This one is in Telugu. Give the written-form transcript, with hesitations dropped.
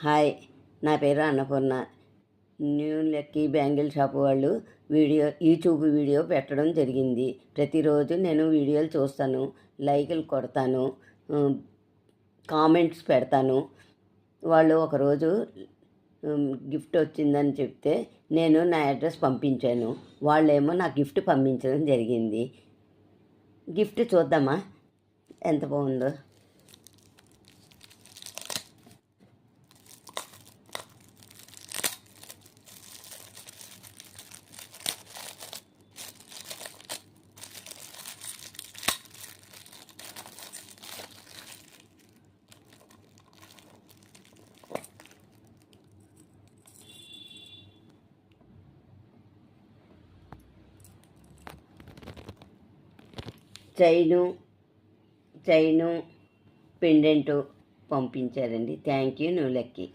హాయ్, నా పేరు Annapurna. New lucky bangle shop వాళ్ళు యూట్యూబ్ వీడియో పెట్టడం జరిగింది. ప్రతిరోజు నేను వీడియోలు చూస్తాను, లైకులు కొడతాను, కామెంట్స్ పెడతాను. వాళ్ళు ఒకరోజు గిఫ్ట్ వచ్చిందని చెప్తే నేను నా అడ్రస్ పంపించాను. వాళ్ళేమో నా గిఫ్ట్ పంపించడం జరిగింది. గిఫ్ట్ చూద్దామా ఎంత బాగుందో. చైను పెండెంటు పంపించారండి. Thank you new lucky.